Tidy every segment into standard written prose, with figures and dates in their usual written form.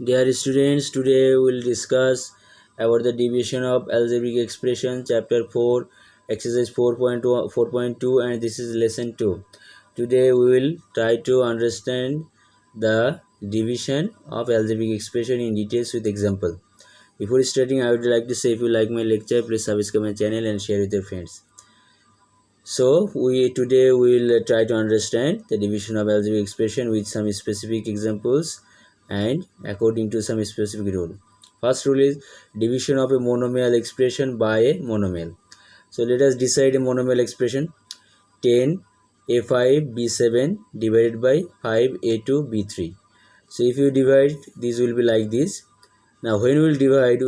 Dear students, today we will discuss about the division of algebraic expression, chapter 4, exercise 4.2, and this is lesson 2. Today we will try to understand the division of algebraic expression in details with example. Before starting, I would like to say if you like my lecture, please subscribe my channel and share with your friends. So today we will try to understand the division of algebraic expression with some specific examples and according to some specific rule. First rule is division of a monomial expression by a monomial. So let us decide a monomial expression. 10 a5 b7 divided by 5 a2 b3. So if you divide, this will be like this. Now when we will divide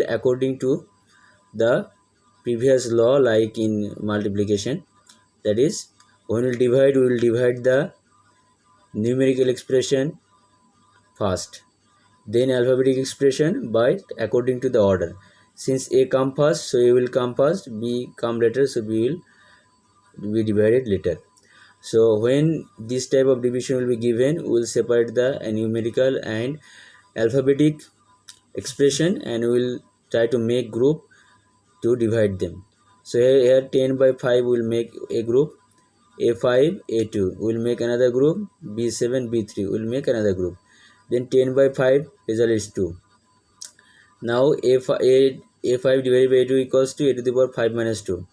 according to the previous law, like in multiplication. That is, when we will divide the numerical expression first, then alphabetic expression by according to the order. Since a come first, so a will come first, b come later, so b will be divided later. So when this type of division will be given, we will separate the numerical and alphabetic expression and we will try to make group to divide them. So here 10 by 5 will make a group, a5 a2 will make another group, b7 b3 will make another group. Then 10 by 5 result is 2. Now a5 divided by a2 equals to a to the power 5 minus 2.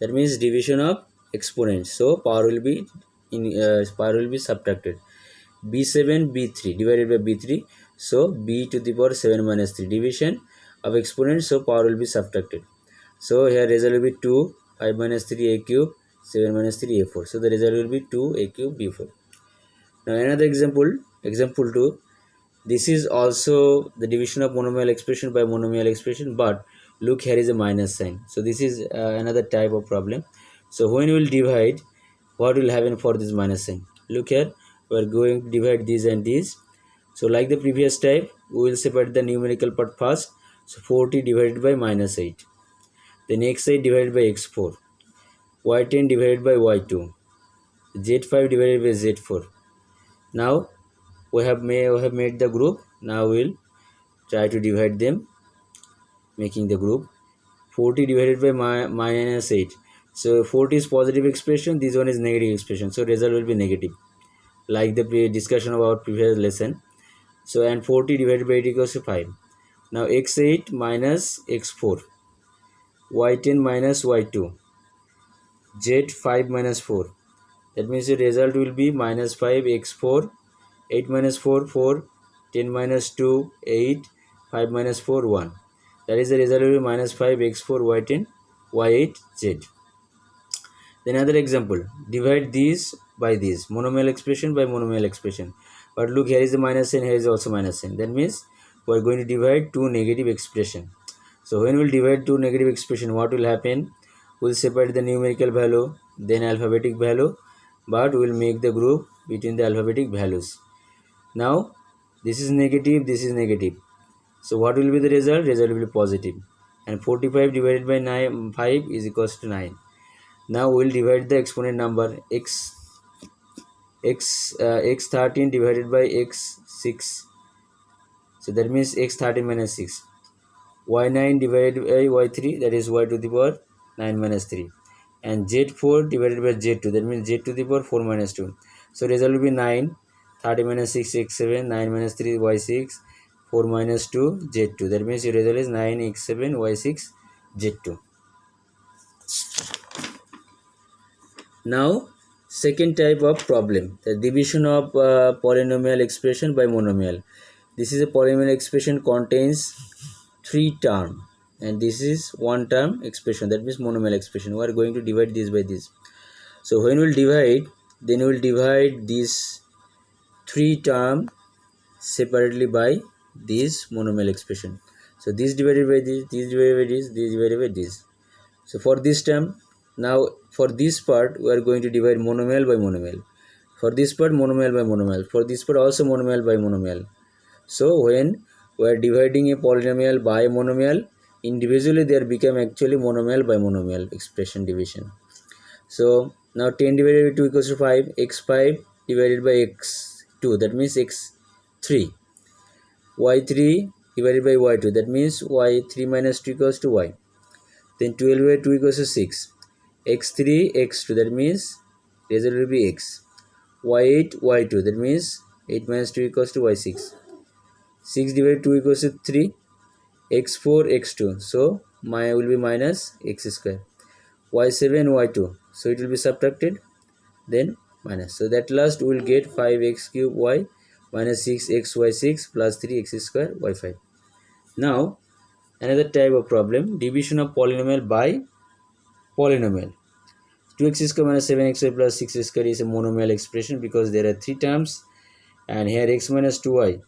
That means division of exponents. So power will be subtracted. b7 b3 divided by b3. So b to the power 7 minus 3. Division of exponents. So power will be subtracted. So here result will be 2, 5 minus 3 a cube, 7 minus 3 a4. So the result will be 2 a cube b4. Now another example 2. This is also the division of monomial expression by monomial expression, but look, here is a minus sign. So this is another type of problem. So when we will divide, what will happen for this minus sign? Look here, we are going to divide this and this. So like the previous type, we will separate the numerical part first. So 40 divided by minus 8. Then x8 divided by x4, y10 divided by y2, z5 divided by z4. Now we have made the group. Now we will try to divide them, making the group. 40 divided by minus 8. So 40 is positive expression, this one is negative expression. So result will be negative, like the discussion about previous lesson. So and 40 divided by 8 equals to 5. Now x8 minus x4, y10 minus y2, z5 minus 4. That means the result will be minus 5 x4, 8 minus 4 4, 10 minus 2 8, 5 minus 4 1. That is the result will be minus 5 x4 y10 y8 z. Then another example, divide this by this, monomial expression by monomial expression. But look, here is the minus sign, here is also minus sign. That means we are going to divide two negative expression. So when we will divide two negative expression, what will happen? We will separate the numerical value, then alphabetic value, but we will make the group between the alphabetic values. Now this is negative, this is negative. So what will be the result? Result will be positive. And 45 divided by 5 is equals to 9. Now we will divide the exponent number x13 divided by x6. So that means x13 minus 6. y9 divided by y3, that is y to the power 9 minus 3. And z4 divided by z2, that means z to the power 4 minus 2. So result will be 9, 30 minus 6 x7, 9 minus 3 y6, 4 minus 2 z2. That means your result is 9 x7 y6 z2. Now second type of problem, the division of polynomial expression by monomial. This is a polynomial expression contains 3 terms and this is 1 term expression, that means monomial expression. We are going to divide this by this. So when we will divide, then we will divide this 3 term separately by this monomial expression. So this divided by this, this divided by this, this divided by this. So for this term, now for this part we are going to divide monomial by monomial. For this part monomial by monomial. For this part also monomial by monomial. So when we are dividing a polynomial by a monomial, individually they become actually monomial by monomial expression division. So now 10 divided by 2 equals to 5, x5 divided by x2, that means x3. y3 divided by y2, that means y3 minus 2 equals to y. Then 12 by 2 equals to 6. x3 x2, that means result will be x. y8 y2, that means 8 minus 2 equals to y6. 6 divided 2 equals to 3. x4 x2, so my will be minus x square. y7 y2, so it will be subtracted, then minus. So that last we will get 5x cube y minus 6x y6 plus 3x square y5. Now another type of problem, division of polynomial by polynomial. 2x square minus 7xy plus 6 square is a monomial expression because there are 3 terms, and here x minus 2y,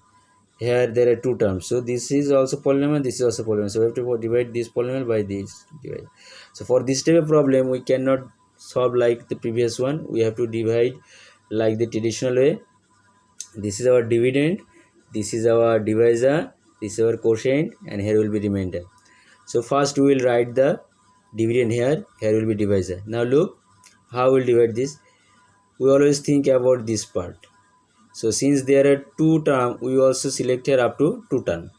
here there are 2 terms. So this is also polynomial, this is also polynomial. So we have to divide this polynomial by this divide. So for this type of problem we cannot solve like the previous one. We have to divide like the traditional way. This is our dividend, this is our divisor, this is our quotient, and here will be remainder. So first we will write the dividend here, here will be divisor. Now look how we'll divide this. We always think about this part. So since there are 2 terms, we also select here up to 2 terms.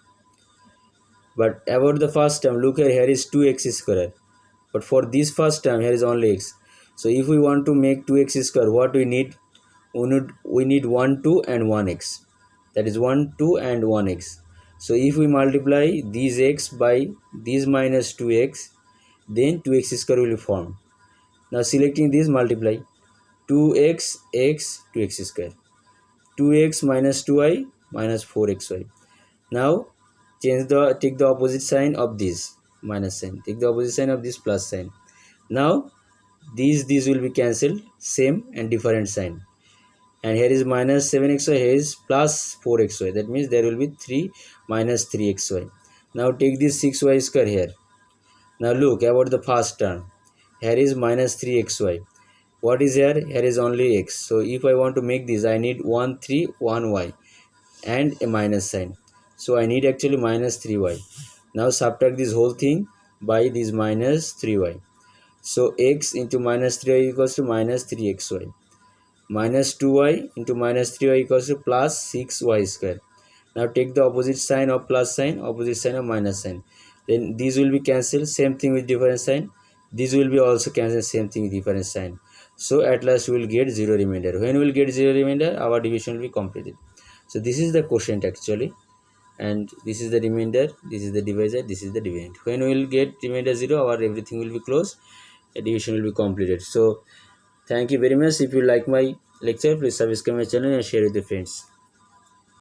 But about the first term, look here, here is 2x square. But for this first term, here is only x. So if we want to make 2x square, what we need? We need 1, 2 and 1x. That is 1, 2 and 1x. So if we multiply these x by this minus 2x, then 2x square will be formed. Now selecting this, multiply 2x, x, 2x square. 2x minus 2y minus 4xy. Now take the opposite sign of this minus sign, take the opposite sign of this plus sign. Now these will be cancelled, same and different sign, and here is minus 7xy, here is plus 4xy, that means there will be 3 minus 3xy. Now take this 6y square here. Now look about the first term, here is minus 3xy. What is here? Here is only x. So if I want to make this, I need 1 3 1 y and a minus sign. So I need actually minus 3y. Now subtract this whole thing by this minus 3y. So x into minus 3y equals to minus 3xy. Minus 2y into minus 3y equals to plus 6y square. Now take the opposite sign of plus sign, opposite sign of minus sign. Then these will be cancelled, same thing with different sign. These will be also cancelled, same thing with different sign. So at last we will get 0 remainder. When we will get 0 remainder, our division will be completed. So this is the quotient actually, and this is the remainder, this is the divisor, this is the dividend. When we will get remainder 0, our everything will be closed, the division will be completed. So thank you very much. If you like my lecture, please subscribe my channel and share with your friends.